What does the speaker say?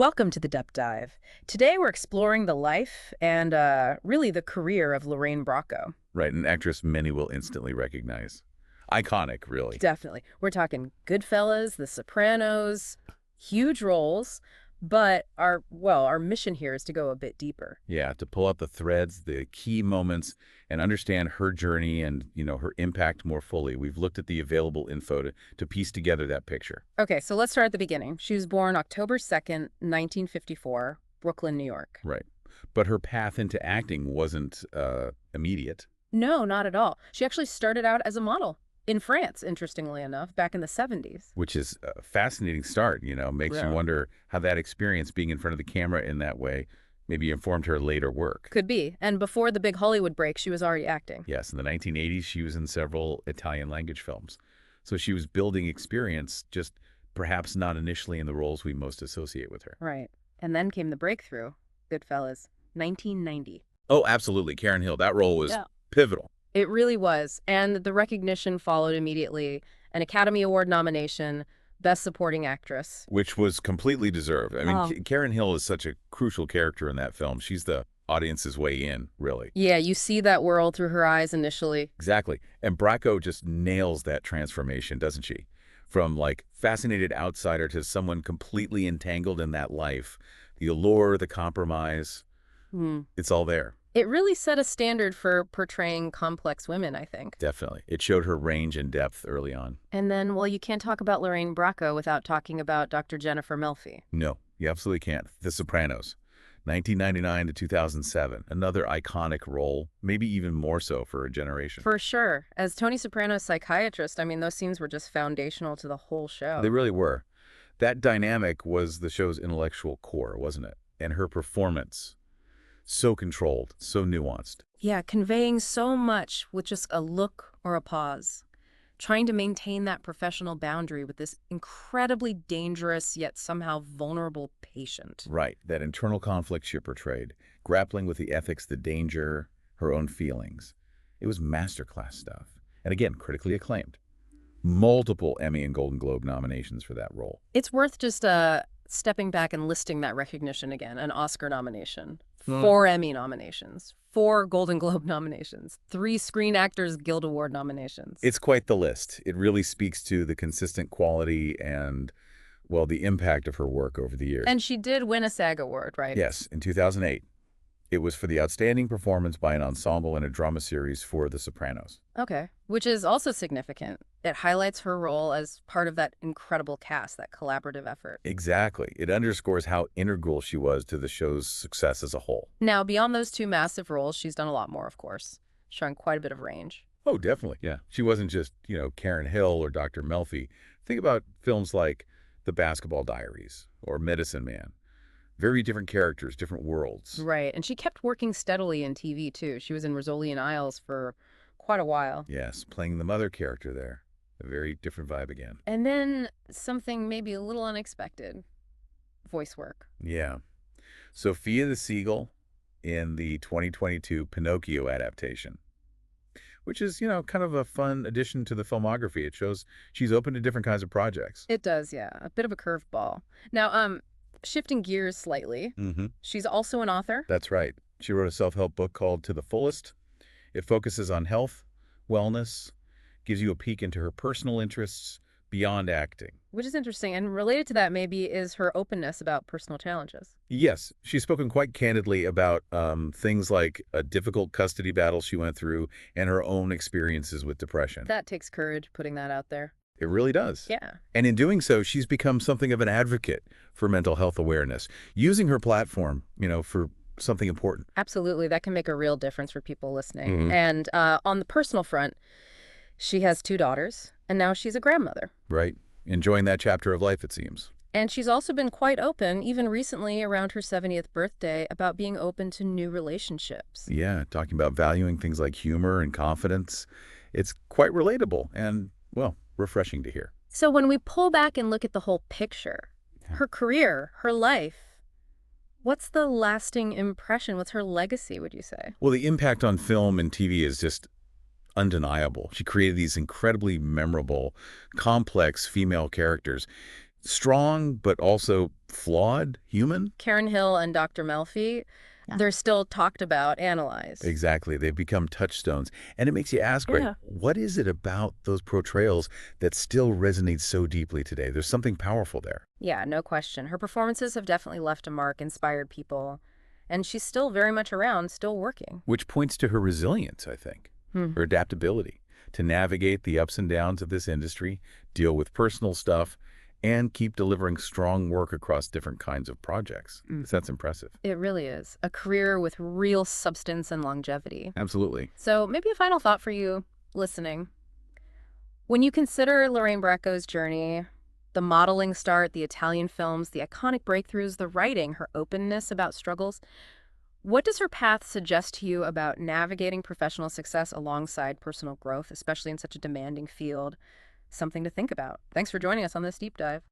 Welcome to the Depth Dive. Today we're exploring the life and really the career of Lorraine Bracco. Right, an actress many will instantly recognize. Iconic, really. Definitely. We're talking Goodfellas, The Sopranos, huge roles, but our mission here is to go a bit deeper. Yeah, to pull out the threads, the key moments, and understand her journey and, her impact more fully. We've looked at the available info to piece together that picture. Okay, so let's start at the beginning. She was born October 2nd, 1954, Brooklyn, New York. Right. But her path into acting wasn't immediate. No, not at all. She actually started out as a model in France, interestingly enough, back in the 70s. Which is a fascinating start, makes you Yeah. wonder how that experience being in front of the camera in that way maybe informed her later work. Could be. And before the big Hollywood break, she was already acting. Yes, in the 1980s, she was in several Italian language films. So she was building experience, just perhaps not initially in the roles we most associate with her. Right. And then came the breakthrough, Goodfellas, 1990. Oh, absolutely. Karen Hill, that role was Yeah. pivotal. It really was. And the recognition followed immediately. An Academy Award nomination, Best Supporting Actress. Which was completely deserved. I mean, Oh. Karen Hill is such a crucial character in that film. She's the audience's way in, really. Yeah, you see that world through her eyes initially. Exactly. And Bracco just nails that transformation, doesn't she? From, fascinated outsider to someone completely entangled in that life. The allure, the compromise, it's all there. It really set a standard for portraying complex women, I think. Definitely. It showed her range and depth early on. And then, well, you can't talk about Lorraine Bracco without talking about Dr. Jennifer Melfi. No, you absolutely can't. The Sopranos, 1999 to 2007. Another iconic role, maybe even more so for a generation. For sure. As Tony Soprano's psychiatrist, I mean, those scenes were just foundational to the whole show. They really were. That dynamic was the show's intellectual core, wasn't it? And her performance, so controlled, so nuanced. Yeah, conveying so much with just a look or a pause. Trying to maintain that professional boundary with this incredibly dangerous yet somehow vulnerable patient. Right, that internal conflict she portrayed, grappling with the ethics, the danger, her own feelings. It was masterclass stuff. And again, critically acclaimed. Multiple Emmy and Golden Globe nominations for that role. It's worth just stepping back and listing that recognition again. An Oscar nomination, 4 Emmy nominations, 4 Golden Globe nominations, 3 Screen Actors Guild Award nominations. It's quite the list. It really speaks to the consistent quality and, well, the impact of her work over the years. And she did win a SAG Award, right? Yes, in 2008. It was for the outstanding performance by an ensemble in a drama series for The Sopranos. Okay, which is also significant. It highlights her role as part of that incredible cast, that collaborative effort. Exactly. It underscores how integral she was to the show's success as a whole. Now, beyond those 2 massive roles, she's done a lot more, of course, showing quite a bit of range. Oh, definitely. Yeah. She wasn't just, Karen Hill or Dr. Melfi. Think about films like The Basketball Diaries or Medicine Man. Very different characters, different worlds. Right, and she kept working steadily in TV, too. She was in Rizzoli and Isles for quite a while. Yes, playing the mother character there. A very different vibe again. And then something maybe a little unexpected, voice work. Yeah. Sophia the Seagull in the 2022 Pinocchio adaptation, which is, kind of a fun addition to the filmography. It shows she's open to different kinds of projects. It does, yeah, a bit of a curveball. Now, shifting gears slightly, she's also an author. That's right. She wrote a self-help book called To the Fullest. It focuses on health, wellness, gives you a peek into her personal interests beyond acting. Which is interesting, and related to that maybe is her openness about personal challenges. Yes, she's spoken quite candidly about things like a difficult custody battle she went through and her own experiences with depression. That takes courage, putting that out there. It really does. Yeah. And in doing so, she's become something of an advocate for mental health awareness, using her platform, for something important. Absolutely. That can make a real difference for people listening. And on the personal front, she has 2 daughters, and now she's a grandmother. Right. Enjoying that chapter of life, it seems. And she's also been quite open, even recently around her 70th birthday, about being open to new relationships. Yeah, talking about valuing things like humor and confidence. It's quite relatable and, well, refreshing to hear. So when we pull back and look at the whole picture, her career, her life, what's the lasting impression? What's her legacy, would you say? Well, the impact on film and TV is just undeniable. She created these incredibly memorable, complex female characters. Strong, but also flawed, human? Karen Hill and Dr. Melfi, Yeah. they're still talked about, analyzed. Exactly. They've become touchstones. And it makes you ask, right, Yeah. what is it about those portrayals that still resonates so deeply today? There's something powerful there. Yeah, no question. Her performances have definitely left a mark, inspired people, and she's still very much around, still working. Which points to her resilience, I think, her adaptability to navigate the ups and downs of this industry, deal with personal stuff, and keep delivering strong work across different kinds of projects. That's impressive. It really is. A career with real substance and longevity. Absolutely. So maybe a final thought for you listening. When you consider Lorraine Bracco's journey, the modeling start, the Italian films, the iconic breakthroughs, the writing, her openness about struggles, what does her path suggest to you about navigating professional success alongside personal growth, especially in such a demanding field? Something to think about. Thanks for joining us on this deep dive.